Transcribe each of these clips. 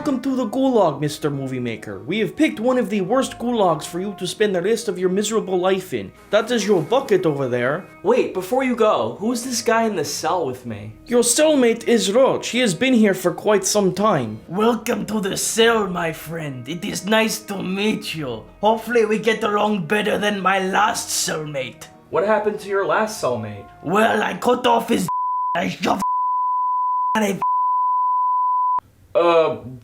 Welcome to the Gulag, Mr. Movie Maker. We have picked one of the worst gulags for you to spend the rest of your miserable life in. That is your bucket over there. Wait, before you go, who's this guy in the cell with me? Your cellmate is Roach. He has been here for quite some time. Welcome to the cell, my friend. It is nice to meet you. Hopefully we get along better than my last cellmate. What happened to your last cellmate? Well, I cut off his I shoved and I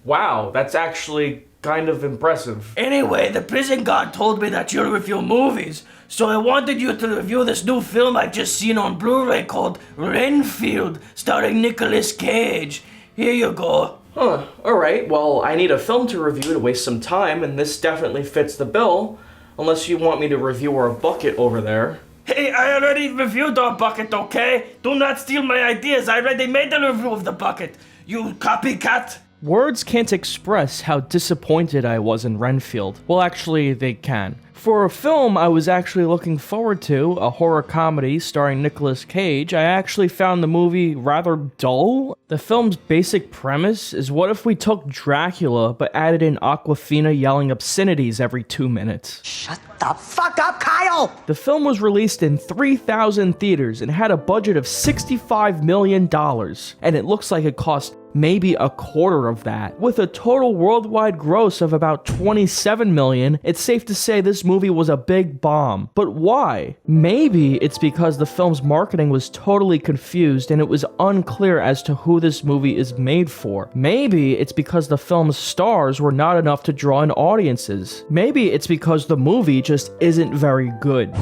Wow, that's actually kind of impressive. Anyway, the prison guard told me that you review movies, so I wanted you to review this new film I've just seen on Blu-ray called Renfield, starring Nicolas Cage. Here you go. Huh, alright, well, I need a film to review to waste some time, and this definitely fits the bill, unless you want me to review our bucket over there. Hey, I already reviewed our bucket, okay? Do not steal my ideas, I already made a review of the bucket. You copycat! Words can't express how disappointed I was in Renfield. Well, actually, they can. For a film I was actually looking forward to, a horror comedy starring Nicolas Cage, I actually found the movie rather dull. The film's basic premise is, what if we took Dracula but added in Awkwafina yelling obscenities every 2 minutes? Shut the fuck up, Kyle! The film was released in 3,000 theaters and had a budget of $65 million, and it looks like it cost maybe a quarter of that. With a total worldwide gross of about $27 million, it's safe to say this movie was a big bomb. But why? Maybe it's because the film's marketing was totally confused and it was unclear as to who this movie is made for. Maybe it's because the film's stars were not enough to draw in audiences. Maybe it's because the movie just isn't very good.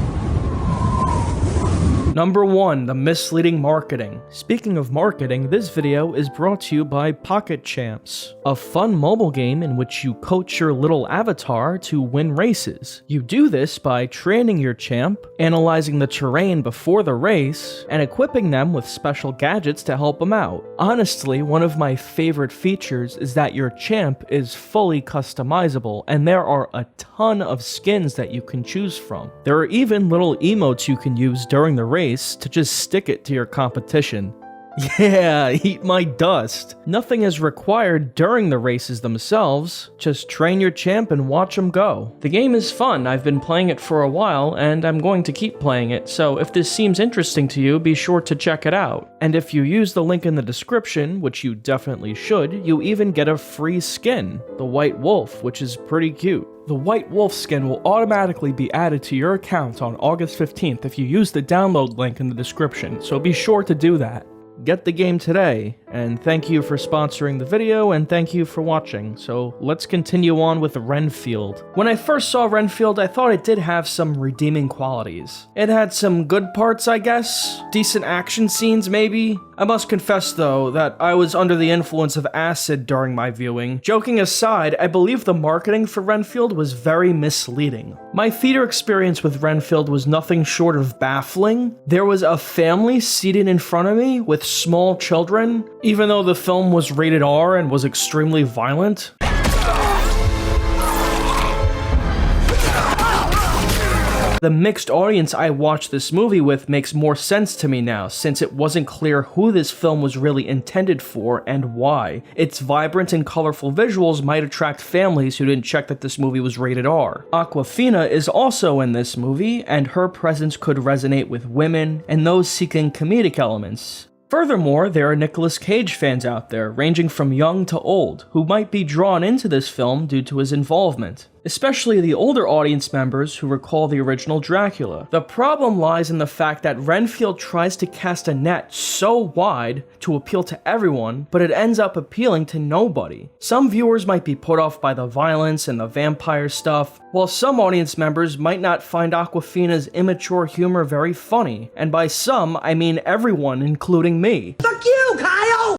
Number 1, the misleading marketing. Speaking of marketing, this video is brought to you by Pocket Champs, a fun mobile game in which you coach your little avatar to win races. You do this by training your champ, analyzing the terrain before the race, and equipping them with special gadgets to help them out. Honestly, one of my favorite features is that your champ is fully customizable, and there are a ton of skins that you can choose from. There are even little emotes you can use during the race to just stick it to your competition. Yeah, eat my dust. Nothing is required during the races themselves, just train your champ and watch them go. The game is fun, I've been playing it for a while, and I'm going to keep playing it, so if this seems interesting to you, be sure to check it out. And if you use the link in the description, which you definitely should, you even get a free skin, the White Wolf, which is pretty cute. The White Wolf skin will automatically be added to your account on August 15th if you use the download link in the description, so be sure to do that. Get the game today, and thank you for sponsoring the video, and thank you for watching. So let's continue on with Renfield. When I first saw Renfield, I thought it did have some redeeming qualities. It had some good parts, I guess, decent action scenes maybe. I must confess though, that I was under the influence of acid during my viewing. Joking aside, I believe the marketing for Renfield was very misleading. My theater experience with Renfield was nothing short of baffling. There was a family seated in front of me with small children, even though the film was rated R and was extremely violent. The mixed audience I watched this movie with makes more sense to me now, since it wasn't clear who this film was really intended for and why. Its vibrant and colorful visuals might attract families who didn't check that this movie was rated R. Awkwafina is also in this movie, and her presence could resonate with women and those seeking comedic elements. Furthermore, there are Nicolas Cage fans out there, ranging from young to old, who might be drawn into this film due to his involvement. Especially the older audience members who recall the original Dracula. The problem lies in the fact that Renfield tries to cast a net so wide to appeal to everyone, but it ends up appealing to nobody. Some viewers might be put off by the violence and the vampire stuff, while some audience members might not find Awkwafina's immature humor very funny. And by some, I mean everyone, including me. Fuck you, Kyle!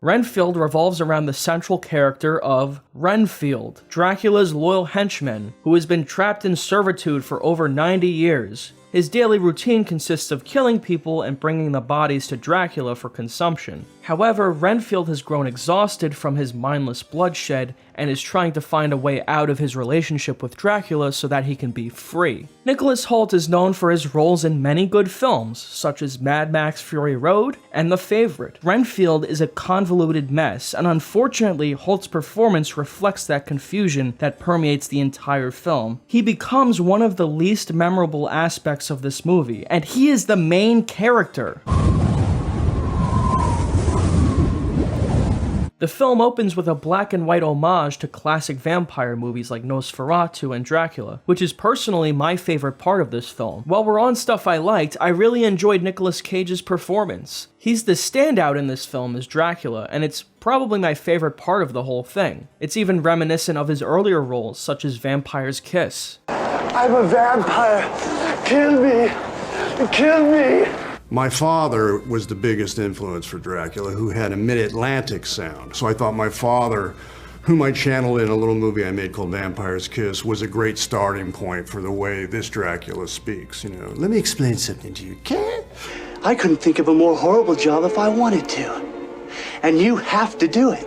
Renfield revolves around the central character of Renfield, Dracula's loyal henchman, who has been trapped in servitude for over 90 years. His daily routine consists of killing people and bringing the bodies to Dracula for consumption. However, Renfield has grown exhausted from his mindless bloodshed and is trying to find a way out of his relationship with Dracula so that he can be free. Nicholas Hoult is known for his roles in many good films, such as Mad Max Fury Road and The Favorite. Renfield is a convoluted mess, and unfortunately, Hoult's performance reflects that confusion that permeates the entire film. He becomes one of the least memorable aspects of this movie, and he is the main character. The film opens with a black and white homage to classic vampire movies like Nosferatu and Dracula, which is personally my favorite part of this film. While we're on stuff I liked, I really enjoyed Nicolas Cage's performance. He's the standout in this film as Dracula, and it's probably my favorite part of the whole thing. It's even reminiscent of his earlier roles, such as Vampire's Kiss. I'm a vampire. Kill me. Kill me. My father was the biggest influence for Dracula, who had a mid-Atlantic sound. So I thought my father, whom I channeled in a little movie I made called Vampire's Kiss, was a great starting point for the way this Dracula speaks, you know. Let me explain something to you, okay? I couldn't think of a more horrible job if I wanted to. And you have to do it.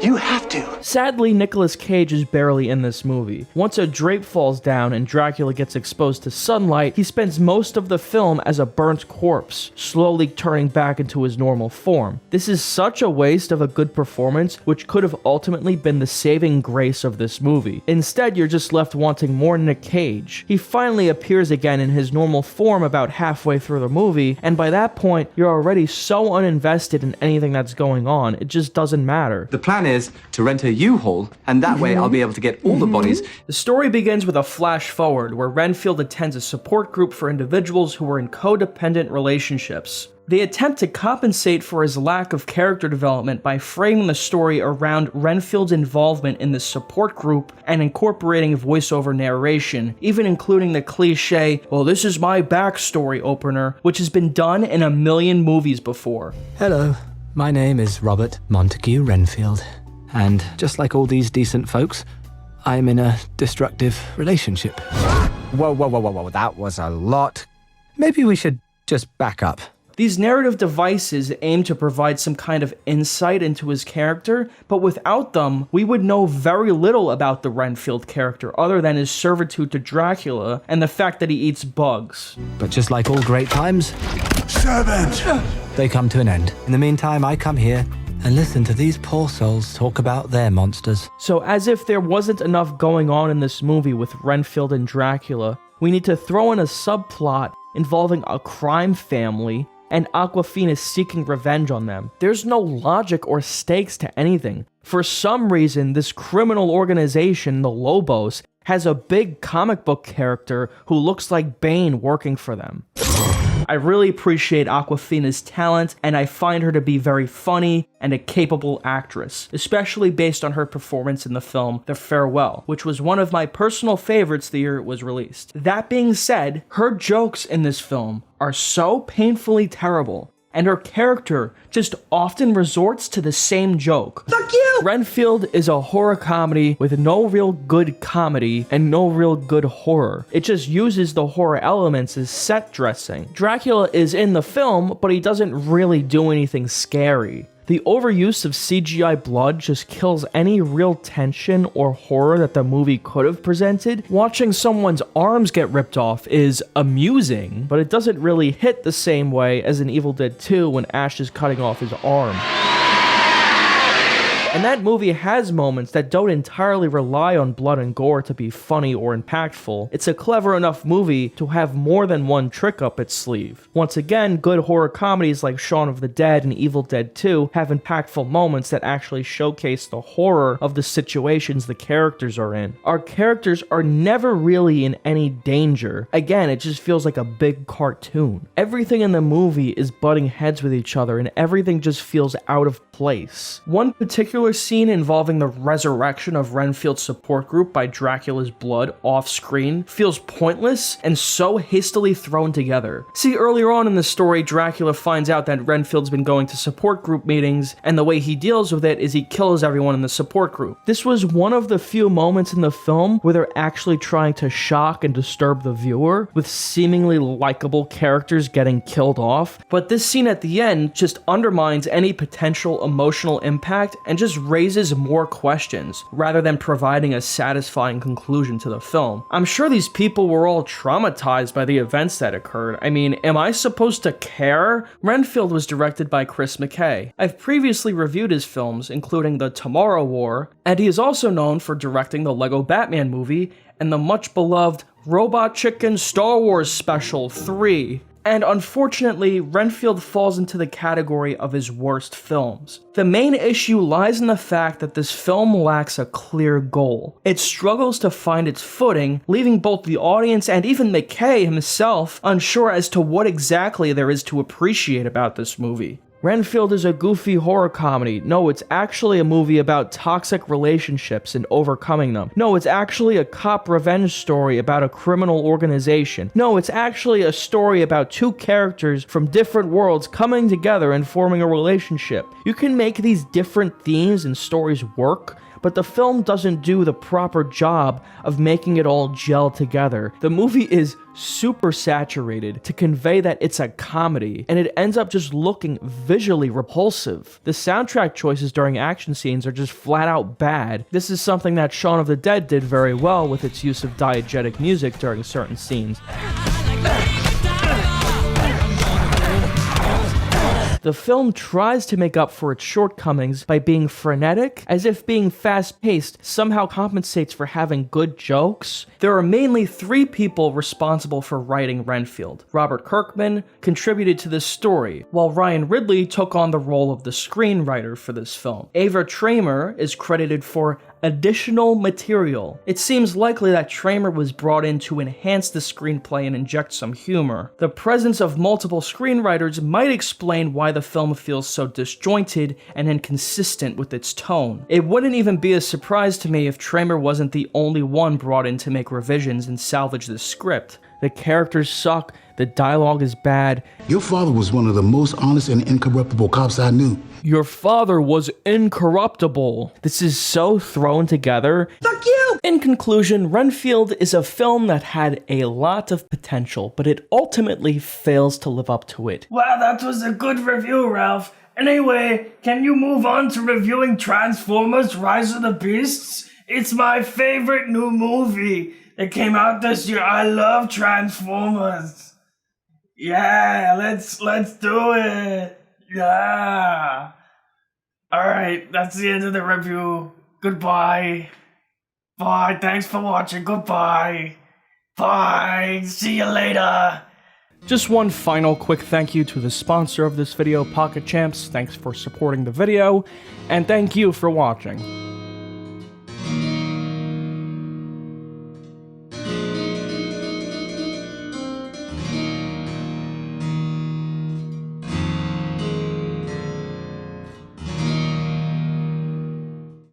You have to. Sadly, Nicolas Cage is barely in this movie. Once a drape falls down and Dracula gets exposed to sunlight, he spends most of the film as a burnt corpse, slowly turning back into his normal form. This is such a waste of a good performance, which could have ultimately been the saving grace of this movie. Instead, you're just left wanting more Nick Cage. He finally appears again in his normal form about halfway through the movie, and by that point, you're already so uninvested in anything that's going on, it just doesn't matter. The plan is to rent a U-Haul, and that way I'll be able to get all the bodies. The story begins with a flash forward where Renfield attends a support group for individuals who are in codependent relationships. They attempt to compensate for his lack of character development by framing the story around Renfield's involvement in this support group and incorporating voiceover narration, even including the cliche, "Well, this is my backstory" opener, which has been done in a million movies before. Hello. My name is Robert Montague Renfield, and just like all these decent folks, I'm in a destructive relationship. Whoa, that was a lot. Maybe we should just back up. These narrative devices aim to provide some kind of insight into his character, but without them, we would know very little about the Renfield character other than his servitude to Dracula and the fact that he eats bugs. But just like all great times, Servant! they come to an end. In the meantime, I come here and listen to these poor souls talk about their monsters. So as if there wasn't enough going on in this movie with Renfield and Dracula, we need to throw in a subplot involving a crime family and Awkwafina seeking revenge on them. There's no logic or stakes to anything. For some reason, this criminal organization, the Lobos, has a big comic book character who looks like Bane working for them. I really appreciate Awkwafina's talent, and I find her to be very funny and a capable actress, especially based on her performance in the film The Farewell, which was one of my personal favorites the year it was released. That being said, her jokes in this film are so painfully terrible, and her character just often resorts to the same joke. Fuck you! Renfield is a horror comedy with no real good comedy and no real good horror. It just uses the horror elements as set dressing. Dracula is in the film, but he doesn't really do anything scary. The overuse of CGI blood just kills any real tension or horror that the movie could have presented. Watching someone's arms get ripped off is amusing, but it doesn't really hit the same way as in Evil Dead 2 when Ash is cutting off his arm. And that movie has moments that don't entirely rely on blood and gore to be funny or impactful. It's a clever enough movie to have more than one trick up its sleeve. Once again, good horror comedies like Shaun of the Dead and Evil Dead 2 have impactful moments that actually showcase the horror of the situations the characters are in. Our characters are never really in any danger. Again, it just feels like a big cartoon. Everything in the movie is butting heads with each other and everything just feels out of place. One particular scene involving the resurrection of Renfield's support group by Dracula's blood off-screen feels pointless and so hastily thrown together. See, earlier on in the story, Dracula finds out that Renfield's been going to support group meetings, and the way he deals with it is he kills everyone in the support group. This was one of the few moments in the film where they're actually trying to shock and disturb the viewer, with seemingly likable characters getting killed off, but this scene at the end just undermines any potential emotional impact and just just raises more questions rather than providing a satisfying conclusion to the film. I'm sure these people were all traumatized by the events that occurred. I mean, am I supposed to care? Renfield was directed by Chris McKay. I've previously reviewed his films, including The Tomorrow War, and he is also known for directing the Lego Batman movie and the much beloved Robot Chicken Star Wars Special 3. And unfortunately, Renfield falls into the category of his worst films. The main issue lies in the fact that this film lacks a clear goal. It struggles to find its footing, leaving both the audience and even McKay himself unsure as to what exactly there is to appreciate about this movie. Renfield is a goofy horror comedy. No, it's actually a movie about toxic relationships and overcoming them. No, it's actually a cop revenge story about a criminal organization. No, it's actually a story about two characters from different worlds coming together and forming a relationship. You can make these different themes and stories work, but the film doesn't do the proper job of making it all gel together. The movie is super saturated to convey that it's a comedy, and it ends up just looking visually repulsive. The soundtrack choices during action scenes are just flat out bad. This is something that Shaun of the Dead did very well with its use of diegetic music during certain scenes. The film tries to make up for its shortcomings by being frenetic, as if being fast-paced somehow compensates for having good jokes. There are mainly 3 people responsible for writing Renfield. Robert Kirkman contributed to this story, while Ryan Ridley took on the role of the screenwriter for this film. Ava Tramer is credited for additional material. It seems likely that Tramer was brought in to enhance the screenplay and inject some humor. The presence of multiple screenwriters might explain why the film feels so disjointed and inconsistent with its tone. It wouldn't even be a surprise to me if Tramer wasn't the only one brought in to make revisions and salvage the script. The characters suck, the dialogue is bad. Your father was one of the most honest and incorruptible cops I knew. Your father was incorruptible. This is so thrown together. Fuck you! In conclusion, Renfield is a film that had a lot of potential, but it ultimately fails to live up to it. Wow, that was a good review, Ralph. Anyway, can you move on to reviewing Transformers: Rise of the Beasts? It's my favorite new movie that came out this year. I love Transformers. Yeah, let's do it. Yeah. Alright, that's the end of the review. Goodbye. Bye, thanks for watching. Goodbye. Bye, see you later. Just one final quick thank you to the sponsor of this video, Pocket Champs. Thanks for supporting the video, and thank you for watching.